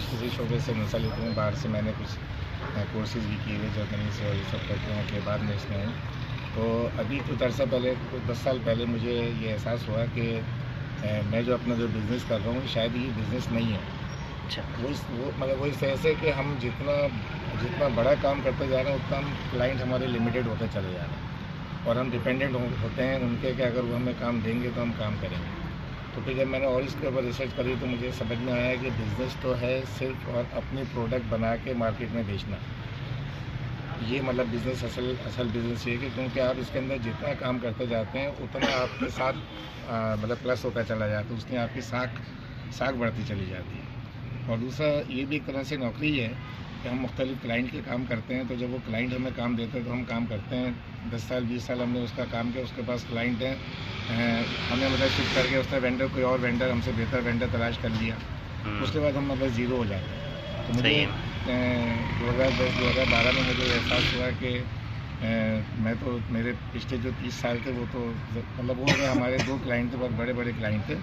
کسی شعبے سے منسلک ہوں. باہر سے میں نے کچھ کورسز بھی کیے ہوئے جرمنی سے اور یہ سب کر کے بعد میں اس میں ہوں. تو ابھی کچھ عرصہ پہلے، کچھ 10 سال پہلے مجھے یہ احساس ہوا کہ میں جو اپنا جو بزنس کر رہا ہوں شاید یہ بزنس نہیں ہے. اچھا. وہ مطلب وہ اس طرح سے کہ ہم جتنا بڑا کام کرتے جا رہے ہیں اتنا کلائنٹ ہمارے لمیٹیڈ ہوتے چلے جا رہے ہیں اور ہم ڈپینڈنٹ ہوتے ہیں ان کے کہ اگر وہ ہمیں کام دیں گے تو ہم کام کریں گے. تو پھر جب میں نے اور اس کے اوپر ریسرچ کری تو مجھے سمجھ میں آیا کہ بزنس تو ہے صرف اور اپنی پروڈکٹ بنا کے مارکیٹ میں بیچنا. یہ مطلب بزنس اصل بزنس یہ کہ کیونکہ آپ اس کے اندر جتنا کام کرتے جاتے ہیں اتنا آپ کے ساتھ مطلب پلس ہوتا چلا جاتا ہے، اس میں آپ کی ساکھ بڑھتی چلی جاتی ہے. اور دوسرا یہ بھی ایک طرح سے نوکری ہے کہ ہم مختلف کلائنٹ کے کام کرتے ہیں. تو جب وہ کلائنٹ ہمیں کام دیتے ہیں تو ہم کام کرتے ہیں. 10 سال 20 سال ہم نے اس کا کام کیا، اس کے پاس کلائنٹ ہیں، ہمیں مطلب شفٹ کر کے اس نے وینڈر کوئی اور وینڈر ہم سے بہتر وینڈر تلاش کر لیا. اس کے بعد ہم مطلب زیرو ہو جاتے ہیں. تو مجھے 2010-2012 میں مجھے احساس ہوا کہ میں تو میرے پچھلے جو 30 سال تھے وہ تو مطلب وہ ہمارے 2 کلائنٹ تھے، بہت بڑے بڑے کلائنٹ تھے.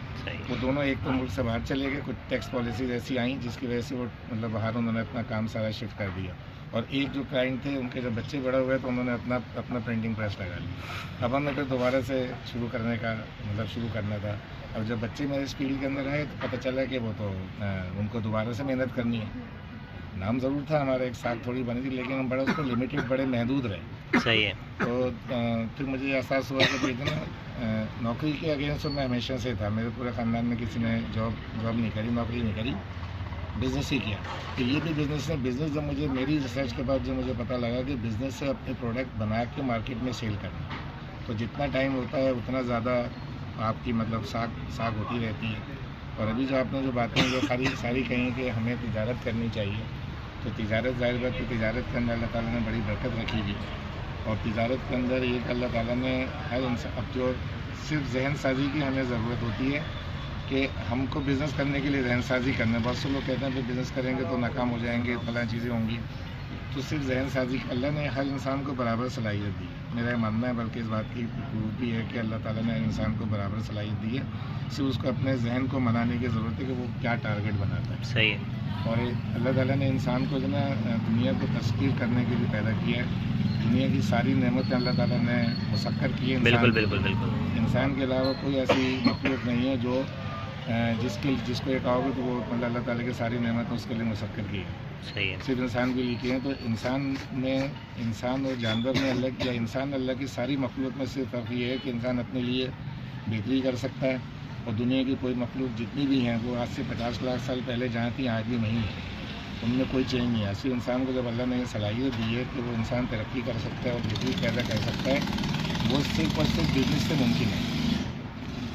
وہ دونوں ایک تو ملک سے باہر چلے گئے، کچھ ٹیکس پالیسیز ایسی آئیں جس کی وجہ سے وہ مطلب باہر انہوں نے اپنا کام سارا شفٹ کر دیا. اور ایک جو کلائنٹ تھے ان کے جب بچے بڑے ہوئے تو انہوں نے اپنا پرنٹنگ پریس لگا لی. اب ہمیں پھر دوبارہ سے شروع کرنا تھا. اب جب بچے میرے اس فیلڈ کے اندر آئے تو پتہ چلا کہ وہ تو ان کو دوبارہ سے محنت کرنی ہے. نام ضرور تھا ہمارا، ایک ساتھ تھوڑی بنی تھی، لیکن ہم بڑا اس کو لمیٹیڈ بڑے محدود رہے. صحیح ہے. تو پھر مجھے یہ احساس ہوا کہ اتنا نوکری کے اگینسٹ میں ہمیشہ سے تھا. میرے پورے خاندان میں کسی نے جاب نہیں کری، نوکری نہیں کری، بزنس ہی کیا. تو یہ بھی بزنس ہے. بزنس جب مجھے میری ریسرچ کے بعد جو مجھے پتہ لگا کہ بزنس سے اپنے پروڈکٹ بنا کے مارکیٹ میں سیل کرنا، تو جتنا ٹائم ہوتا ہے اتنا زیادہ آپ کی مطلب ساکھ ہوتی رہتی ہے. اور ابھی جو آپ نے جو باتیں جو ساری کہیں کہ ہمیں تجارت کرنی چاہیے، تو تجارت ظاہر بات ہے، تجارت کے اندر اللہ تعالیٰ نے بڑی برکت رکھی ہوئی ہے. اور تجارت کے اندر یہ کہ اللہ تعالیٰ نے ہر انسان، اب جو صرف ذہن سازی کی ہمیں ضرورت ہوتی ہے کہ ہم کو بزنس کرنے کے لیے ذہن سازی کرنا ہے. بہت سے لوگ کہتے ہیں کہ بزنس کریں گے تو ناکام ہو جائیں گے، فلاں چیزیں ہوں گی. تو صرف ذہن سازی، اللہ نے ہر انسان کو برابر صلاحیت دی ہے. میرا یہ ماننا ہے، بلکہ اس بات کی پروف بھی ہے کہ اللہ تعالیٰ نے ہر انسان کو برابر صلاحیت دی ہے. صرف اس کو اپنے ذہن کو منانے کی ضرورت ہے کہ وہ کیا ٹارگیٹ بناتا ہے. صحیح ہے. اور اللہ تعالیٰ نے انسان کو جو نا دنیا کو تسخیر کرنے کے لیے پیدا کیا ہے. دنیا کی ساری نعمتیں اللہ تعالیٰ نے مسخر کی ہے. بالکل. انسان کے علاوہ کوئی ایسی مخلوق نہیں ہے جو جس کو یہ کہو گے تو وہ مطلب اللہ تعالیٰ کی ساری نعمتیں اس کے لیے مسخر کی ہے. صحیح ہے. صرف انسان کے لیے کی ہے. تو انسان اور جانور میں اللہ، یا انسان اللہ کی ساری مخلوق میں صرف فرق یہ ہے کہ انسان اپنے لیے بہتری کر سکتا ہے، اور دنیا کی کوئی مخلوق جتنی بھی ہیں وہ آج سے 50 لاکھ سال پہلے جہاں تھیں آج بھی وہیں ہیں. ان میں کوئی چینج نہیں ہے. صرف انسان کو جب اللہ نے یہ صلاحیت دی ہے کہ وہ انسان ترقی کر سکتا ہے اور بہتری پیدا کر سکتا ہے، وہ صرف اور صرف بزنس سے ممکن ہے.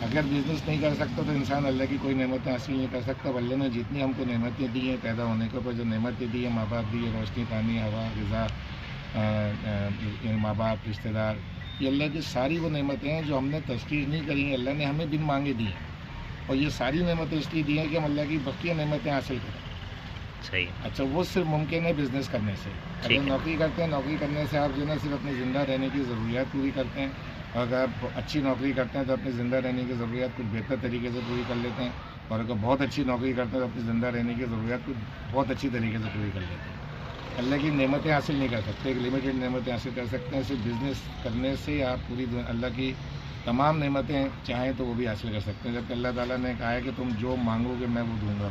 اگر بزنس نہیں کر سکتا تو انسان اللہ کی کوئی نعمتیں حاصل نہیں کر سکتا. اللہ نے جتنی ہم کو نعمتیں دی ہیں پیدا ہونے کے اوپر، جو نعمتیں دی ہیں، ماں باپ دی ہے، روشنی، پانی، ہوا، غذا، ماں باپ، رشتہ دار، یہ اللہ کی ساری وہ نعمتیں ہیں جو ہم نے تذکیر نہیں کری ہیں، اللہ نے ہمیں بن مانگے دی ہیں. اور یہ ساری نعمتیں اس لیے دی ہیں کہ ہم اللہ کی بقیہ نعمتیں حاصل کریں. صحیح. اچھا، وہ صرف ممکن ہے بزنس کرنے سے. اگر نوکری کرتے ہیں، نوکری کرنے سے آپ جو ہے صرف اپنی زندہ رہنے کی ضروریات پوری کرتے ہیں. اور اگر آپ اچھی نوکری کرتے ہیں تو اپنی زندہ رہنے کی ضروریات کچھ بہتر طریقے سے پوری کر لیتے ہیں. اور اگر بہت اچھی نوکری کرتے ہیں تو اپنی زندہ رہنے کی ضروریات کچھ بہت اچھی طریقے سے پوری کر لیتے ہیں. اللہ کی نعمتیں حاصل نہیں کر سکتے، ایک لمیٹیڈ نعمتیں حاصل کر سکتے ہیں. صرف بزنس کرنے سے آپ پوری اللہ کی تمام نعمتیں چاہیں تو وہ بھی حاصل کر سکتے ہیں. جبکہ اللہ تعالیٰ نے کہا ہے کہ تم جو مانگو گے میں وہ دوں گا.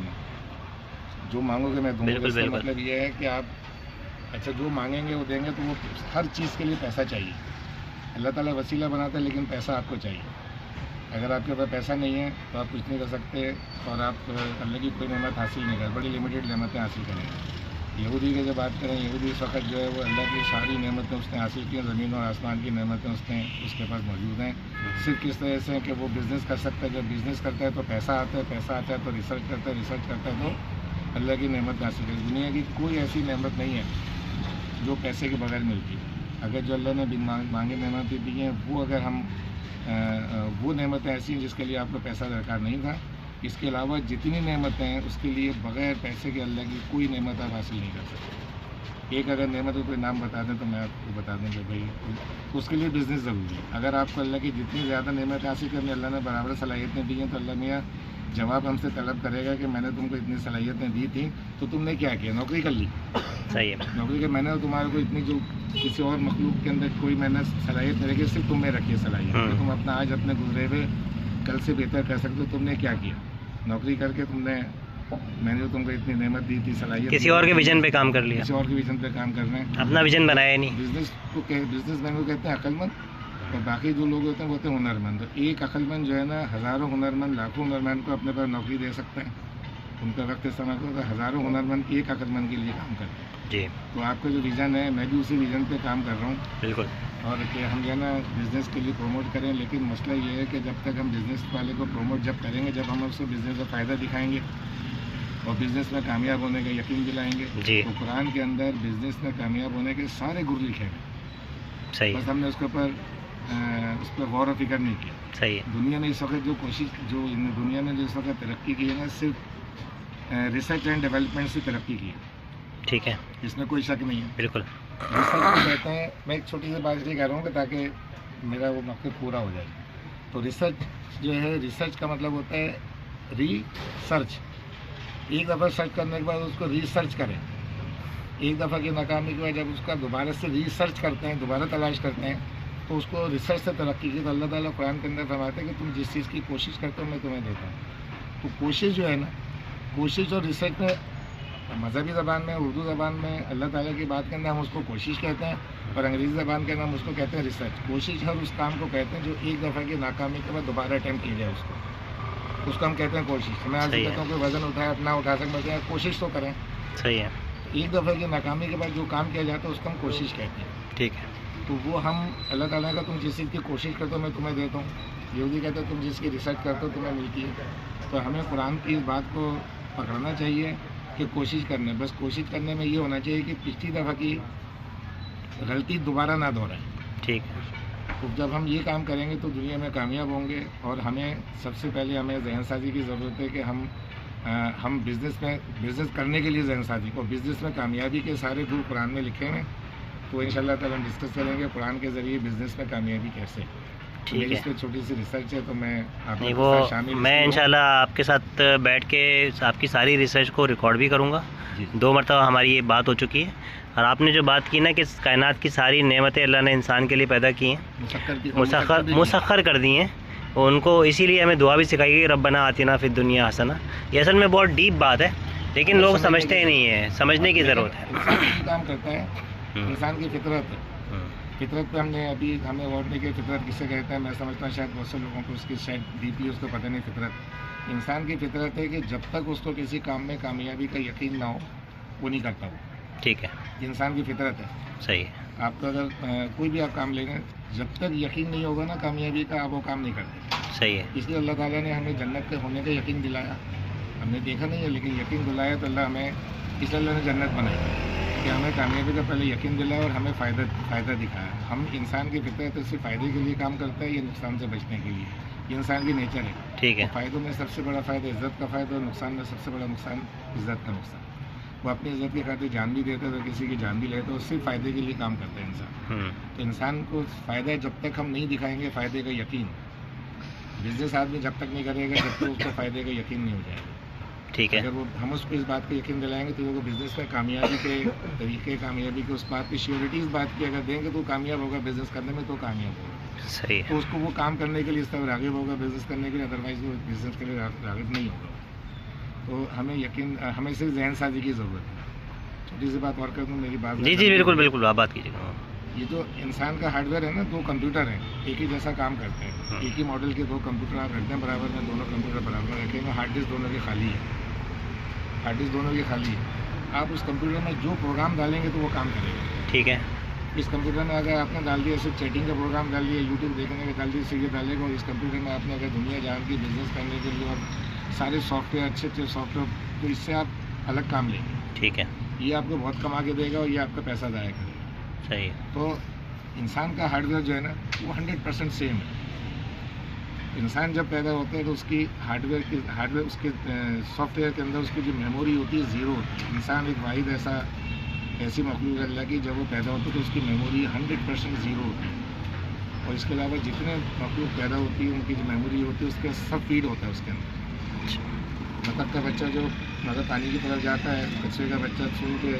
جو مانگو گے میں دوں گا. اس کا مطلب یہ ہے کہ آپ جو مانگیں گے وہ دیں گے. تو وہ ہر چیز کے لیے پیسہ چاہیے. اللہ تعالیٰ وسیلہ بناتا ہے لیکن پیسہ آپ کو چاہیے. اگر آپ کے پاس پیسہ نہیں ہے تو آپ کچھ نہیں کر سکتے، اور آپ اللہ کی کوئی نعمت حاصل نہیں کر، بڑی لمیٹیڈ نعمتیں حاصل کریں گے. یہودی کی جب بات کریں، یہودی اس وقت جو ہے وہ اللہ کی ساری نعمتیں اس نے حاصل کی ہیں. زمین اور آسمان کی نعمتیں اس کے پاس موجود ہیں. صرف کس طرح سے کہ وہ بزنس کر سکتا ہے. جب بزنس کرتا ہے تو پیسہ آتا ہے تو ریسرچ کرتا ہے تو اللہ کی نعمت حاصل کرے. دنیا کی کوئی ایسی نعمت نہیں ہے جو پیسے کے بغیر ملتی ہے. اگر جو اللہ نے بن مانگے نعمتیں دی ہیں، وہ اگر ہم وہ نعمتیں ایسی ہیں جس کے لیے آپ کو پیسہ درکار نہیں تھا. اس کے علاوہ جتنی نعمتیں ہیں اس کے لیے بغیر پیسے کے اللہ کی کوئی نعمت آپ حاصل نہیں کر سکتے. ایک اگر نعمت کوئی نام بتا دیں تو میں آپ کو بتا دوں کہ بھائی اس کے لیے بزنس ضروری ہے. اگر آپ کو اللہ کی جتنی زیادہ نعمت حاصل کرنے اللہ نے برابر صلاحیتیں دی ہیں تو اللہ میاں जवाब हमसे तलब करेगा कि मैंने तुमको इतनी सलाहियतें दी थी तो तुमने क्या किया, नौकरी कर ली। सही है। नौकरी के मैंने तुम्हारे को इतनी जो किसी और मखलूक के अंदर कोई मैंने सलाहियत नहीं रखी, सिर्फ तुम में रखी है सलाहियत कि तुम अपना आज अपने गुजरे हुए कल से बेहतर कर सकते हो। तुमने क्या किया, नौकरी करके तुमने, मैंने जो तुमको इतनी नेमत दी थी, सलाहियत, किसी और के विजन पे काम कर लिया, किसी और के विजन पे काम करना है, अपना विजन बनाया नहीं। बिजनेसमैन को कहते हैं अक्लमंद, और बाकी जो लोग होते हैं वो होते हैं हुनरमंद। तो एक अक्लमंद जो है ना हज़ारों हुनरमंद, लाखों हुनरमंद को अपने पर नौकरी दे सकते हैं। उनका वक्त इस्तेमाल करो तो हज़ारों हुनरमंद एक अक्लमंद के लिए काम करते हैं जी। तो आपका जो विज़न है, मैं भी उसी विज़न पे काम कर रहा हूँ। बिल्कुल। और कि हम जो है ना बिज़नेस के लिए प्रमोट करें, लेकिन मसला ये है कि जब तक हम बिज़नेस वाले को प्रमोट जब करेंगे, जब हम उसको बिज़नेस का फ़ायदा दिखाएंगे और बिज़नेस में कामयाब होने का यकीन दिलाएंगे, तो कुरान के अंदर बिज़नेस में कामयाब होने के सारे गुर लिखे हैं। सही। बस हमने उसके ऊपर उस पर गौर व फिक्र नहीं किया। सही है। दुनिया ने इस वक्त जो कोशिश, जो दुनिया ने जो इस वक्त तरक्की की है ना, सिर्फ रिसर्च एंड डेवलपमेंट से तरक्की की है। ठीक है, इसमें कोई शक नहीं है। बिल्कुल। रिसर्च को कहते हैं, मैं एक छोटी सी बात इसलिए कह रहा हूँ कि ताकि मेरा वो मकसद पूरा हो जाए। तो रिसर्च जो है, रिसर्च का मतलब होता है रिसर्च। एक दफ़ा सर्च करने के बाद उसको रिसर्च करें। एक दफ़ा की नाकामी के बाद जब उसका दोबारा से रिसर्च करते हैं, दोबारा तलाश करते हैं, तो उसको रिसर्च से तरक्की की। तो अल्लाह ताला कुरान के अंदर फरमाते हैं कि तुम जिस चीज़ की कोशिश करते हो मैं तुम्हें देता हूँ। तो कोशिश जो है ना, कोशिश और रिसर्च में मज़हबी ज़बान में, उर्दू ज़बान में अल्लाह ताला की बात के अंदर हम उसको कोशिश कहते हैं, और अंग्रेज़ी ज़बान के अंदर हम उसको कहते हैं रिसर्च। कोशिश हर उस काम को कहते हैं जो एक दफ़ा की नाकामी के बाद दोबारा अटैम्प्ट की जाए, उसको हम कहते हैं कोशिश। मैं आज कहता हूँ कि वज़न उठाए, अपना उठा सकते हैं, कोशिश तो करें। सही है। एक दफ़ा की नाकामी के बाद जो काम किया जाता है उसको हम कोशिश कहते हैं। ठीक है। तो वो हम अल्लाह ताला का, तुम जिस चीज़ की कोशिश करते हो मैं तुम्हें देता हूँ। यहूदी कहते हो तुम जिसकी रिसर्च करते हो तुम्हें मिलती है। तो हमें कुरान की इस बात को पकड़ना चाहिए कि कोशिश करने, बस कोशिश करने में ये होना चाहिए कि पिछली दफ़ा की गलती दोबारा ना दोहराएं। ठीक है। तो जब हम ये काम करेंगे तो दुनिया में कामयाब होंगे। और हमें सबसे पहले हमें जहन साजी की ज़रूरत है कि हम बिज़नेस करने के लिए जहन साजी को, बिज़नेस में कामयाबी के सारे गुर कुरान में लिखे हैं। तो इंशाल्लाह ताला हम डिस्कस करेंगे कुरान के ज़रिए बिज़नेस में कामयाबी कैसे। ठीक है। इस पर छोटी सी रिसर्च है, तो मैं नहीं, वो मैं इंशाल्लाह आपके साथ बैठ के आपकी सारी रिसर्च को रिकॉर्ड भी करूँगा। 2 मरतबा हमारी ये बात हो चुकी है। और आपने जो बात की ना कि कायनात की सारी नेमतें अल्लाह ने इंसान के लिए पैदा की हैं, मुसख्खर कर दी हैं, उनको इसीलिए हमें दुआ भी सिखाई गई, रब्बना आतिना फिद दुनिया हसना। ये असल में बहुत डीप बात है, लेकिन लोग समझते ही नहीं है, समझने की ज़रूरत है। काम करता है इंसान की फितरत है। फितरत पे हमें अवार्ड नहीं किया। फितरत किसे कहता है, मैं समझता हूँ शायद बहुत से लोगों को उसकी शायद डीपली उसको पता नहीं। फितरत इंसान की फितरत है कि जब तक उसको किसी काम में कामयाबी का यकीन ना हो वो नहीं करता वो। ठीक है। इंसान की फितरत है। सही है। आपका अगर कोई भी आप काम लेंगे, जब तक यकीन नहीं होगा ना कामयाबी का, आप वो काम नहीं करते। सही है। इसलिए अल्लाह ताला ने हमें जन्नत के होने का यकीन दिलाया। हमने देखा नहीं है लेकिन यकीन दिलाया, तो अल्लाह हमें, इसलिए अल्लाह ने जन्नत बनाई कि हमें कामयाबी का पहले यकीन दिलाया और हमें फ़ायदा दिखाया। हम इंसान की फितरत है, सिर्फ फ़ायदे के लिए काम करता है, ये नुकसान से बचने के लिए। ये इंसान की नेचर है। ठीक है। तो फ़ायदों में सबसे बड़ा फ़ायदा इज़्ज़त का फ़ायदा, और नुकसान में सबसे बड़ा नुकसान इज़्ज़त का नुकसान। वो अपनी इज़्ज़त की खातिर जान भी देते तो किसी की जान भी लेते, तो सिर्फ फ़ायदे के लिए काम करता है इंसान। तो इंसान को फ़ायदा जब तक हम नहीं दिखाएंगे, फ़ायदे का यकीन, बिजनेस आदमी जब तक नहीं करेगा जब तक उसको फ़ायदे का यकीन नहीं हो जाएगा। ठीक है। अगर वो हम उसको इस बात का यकीन दिलाएंगे तो वो बिज़नेस में कामयाबी के तरीके, कामयाबी के उस बात की श्योरिटी, इस बात की अगर देंगे तो कामयाब होगा बिज़नेस करने में, तो कामयाब होगा। सही है। तो उसको वो काम करने के लिए इस तरह राग़िब होगा बिज़नेस करने के लिए, अदरवाइज़ वो बिज़नेस के लिए राग़िब नहीं होगा। तो हमें यकीन, हमें सिर्फ जहन साजी की ज़रूरत है। छोटी सी बात और कर दूँ, मेरी बात। जी बिल्कुल बिल्कुल, आप बात कीजिएगा। ये जो इंसान का हार्डवेयर है ना, 2 कंप्यूटर हैं, एक ही जैसा काम करते हैं। एक ही मॉडल के 2 कंप्यूटर आप रखते हैं बराबर में, दोनों कंप्यूटर बराबर रखेंगे, हार्ड डिस्क दोनों की खाली है। हार्ड डिस्क दोनों की खाली है। आप उस कंप्यूटर में जो प्रोग्राम डालेंगे तो वो काम करेगा। ठीक है। इस कंप्यूटर में अगर आपने डाल दिया सिर्फ चैटिंग का प्रोग्राम डाल दिया, यूट्यूब देखने का डाल दिया, सिर्फ ये डालेगा। और इस कंप्यूटर में आपने अगर दुनिया जान की बिज़नेस करने के लिए और सारे सॉफ्टवेयर, अच्छे सॉफ्टवेयर, तो इससे आप अलग काम लेंगे। ठीक है। ये आपको बहुत कमा के देगा और ये आपका पैसा ज़ाया करेगा। सही है। तो इंसान का हार्डवेयर जो है ना वो 100% सेम है। इंसान जब पैदा होता है तो उसकी हार्डवेयर उसके सॉफ्टवेयर के अंदर उसकी जो मेमोरी होती है ज़ीरो होती है। इंसान एक वाहिद ऐसी मखलूक अल्लाह की, जब वो पैदा होता है तो उसकी मेमोरी 100% ज़ीरो होती है। और इसके अलावा जितने मखलूक पैदा होती है उनकी जो मेमोरी होती है उसके सब फीड होता है उसके अंदर। बतख का बच्चा जो मतलब पानी की तरफ जाता है, कछुए का बच्चा छू के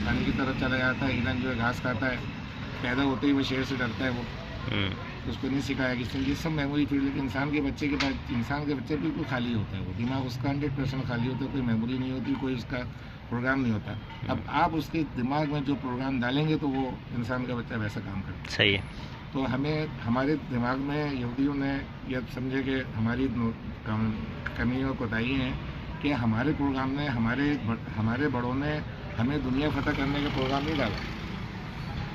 पानी की तरफ चला जाता है, हिरन जो है घास खाता है, पैदा होते ही वो शेर से डरता है, वो उसको नहीं सिखाया किसी ने। ये सब मेमोरी थी। लेकिन इंसान के बच्चे के पास, इंसान के बच्चे बिल्कुल खाली होता है, वो दिमाग उसका 100% खाली होता है, कोई मेमोरी नहीं होती, कोई उसका प्रोग्राम नहीं होता। अब आप उसके दिमाग में जो प्रोग्राम डालेंगे तो वो इंसान का बच्चा वैसा काम करता है। सही है। तो हमें हमारे दिमाग में यहूदियों ने यह समझे कि हमारी कमी और कोताही है कि हमारे प्रोग्राम ने हमारे बड़ों ने हमें दुनिया फतह करने का प्रोग्राम नहीं डाला।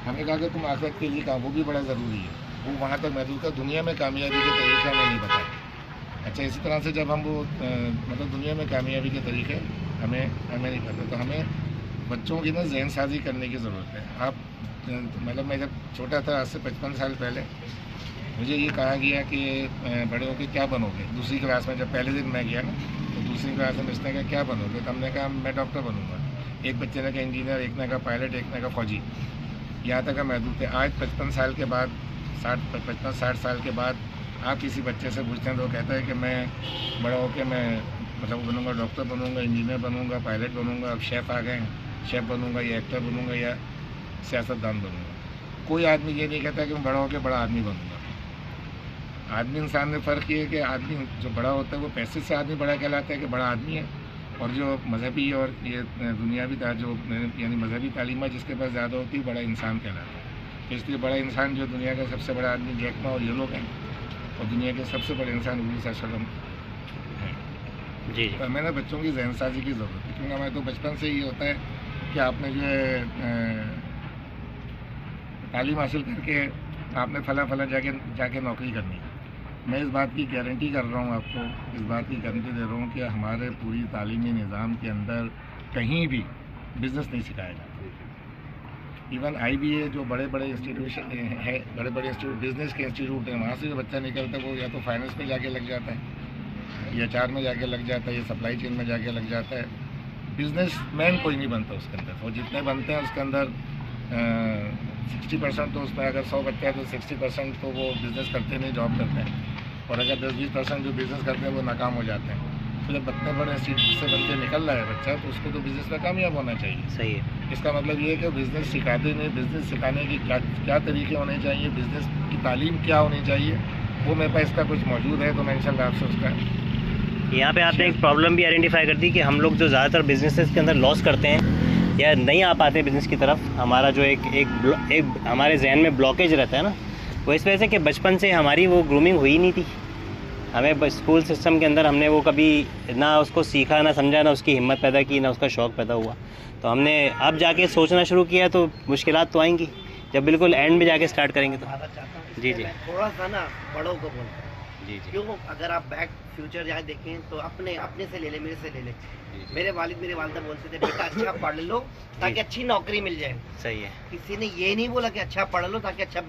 हमें कहा कि तुम आखिरत के लिए काम, वो भी बड़ा ज़रूरी है, वो वहाँ तक महदूद था, दुनिया में कामयाबी के तरीके हमें नहीं बताया। अच्छा, इसी तरह से जब हम वो मतलब दुनिया में कामयाबी के तरीके हमें नहीं पता, तो हमें बच्चों की ना जहन साजी करने की ज़रूरत है। आप मतलब मैं जब छोटा था, आज से 55 साल पहले, मुझे ये कहा गया कि बड़े होकर क्या बनोगे। दूसरी क्लास में जब पहले दिन मैं गया ना, तो दूसरी क्लास में उसने कहा क्या बनोगे, तो हमने कहा मैं डॉक्टर बनूंगा। एक बच्चे ने कहा इंजीनियर, एक ने कहा पायलट, एक ने कहा फौजी। यहाँ तक हम महदूद थे। आज 55 साल के बाद, 60 साल के बाद आप किसी बच्चे से पूछते हैं तो वो कहता है कि मैं बड़ा होकर मैं मतलब बनूंगा, डॉक्टर बनूंगा, इंजीनियर बनूंगा, पायलट बनूंगा, अब शेफ़ आ गए हैं, शेफ़ बनूंगा, या एक्टर बनूंगा, या सियासतदान बनूंगा। कोई आदमी ये नहीं कहता कि मैं बड़ा होकर बड़ा आदमी बनूंगा। आदमी इंसान में फ़र्क ये है कि आदमी जो बड़ा होता है वो पैसे से आदमी बड़ा कहलाता है कि बड़ा आदमी है, और जो मजहबी और ये दुनियावी जो यानी मजहबी तालीम जिसके पास ज़्यादा होती है, बड़ा इंसान कहलाता है। तो इसलिए बड़ा इंसान जो दुनिया का सबसे बड़ा आदमी जैक मा और ये लोग हैं, और दुनिया के सबसे बड़े इंसान हुजूर सल्लल्लाहु अलैहि वसल्लम हैं। जी। तो हमें ना बच्चों की जहन साजी की ज़रूरत है, क्योंकि हमें तो बचपन से ही होता है कि आपने जो है तालीम हासिल करके आपने फला जाके नौकरी करनी है। मैं इस बात की गारंटी कर रहा हूँ आपको, इस बात की गारंटी दे रहा हूँ कि हमारे पूरी तालीमी निज़ाम के अंदर कहीं भी बिज़नेस नहीं सिखाया जाता। इवन IBA जो बड़े बड़े इंस्टीट्यूशन है, बड़े बड़े इंस्टीट्यूट, बिज़नेस के इंस्टीट्यूट हैं, वहाँ से जो बच्चा निकलता है वो या तो फाइनेंस में जाके लग जाता है, या HR में जाके लग जाता है, या सप्लाई चेन में जाके लग जाता है। बिजनेसमैन कोई नहीं बनता उसके अंदर। और जितने बनते हैं उसके अंदर 60% तो उसमें, अगर 100 बच्चे हैं तो 60% तो वो बिज़नेस करते नहीं, जॉब करते हैं, और अगर 10-20% जो बिज़नेस करते हैं वो नाकाम हो जाते हैं। तो जब इतने बड़े इंस्टीट्यूट से बन के निकल रहा है बच्चा, तो उसको तो बिज़नेस में कामयाब होना चाहिए। सही है। इसका मतलब ये है कि बिज़नेस सिखाते नहीं, बिज़नेस सिखाने की क्या तरीके होने चाहिए, बिज़नेस की तालीम क्या होनी चाहिए, वो मेरे पास इसका कुछ मौजूद है, तो मैं इंशाल्लाह आपसे उसका यहाँ पे आपने एक प्रॉब्लम भी आइडेंटिफाई कर दी कि हम लोग जो ज़्यादातर बिजनेसेस के अंदर लॉस करते हैं या नहीं आ पाते बिज़नेस की तरफ, हमारा जो एक हमारे जहन में ब्लॉकेज रहता है ना, वो इस वजह से कि बचपन से हमारी वो ग्रूमिंग हुई नहीं थी। हमें स्कूल सिस्टम के अंदर हमने वो कभी ना उसको सीखा, ना समझा, ना उसकी हिम्मत पैदा की, ना उसका शौक़ पैदा हुआ। तो हमने अब जाके सोचना शुरू किया तो मुश्किलात तो आएंगी, जब बिल्कुल एंड में जाके स्टार्ट करेंगे तो। जी। थोड़ा सा ना बड़ों को बोलते हैं। जी। क्यों, अगर आप बैक फ्यूचर जाए देखें तो अपने से ले ले, मेरे से ले ले। मेरे वालिद मेरी वालदा बोलते थे बेटा अच्छा पढ़ लो ताकि अच्छी नौकरी मिल जाए। सही है। किसी ने ये नहीं बोला कि अच्छा पढ़ लो ताकि अच्छा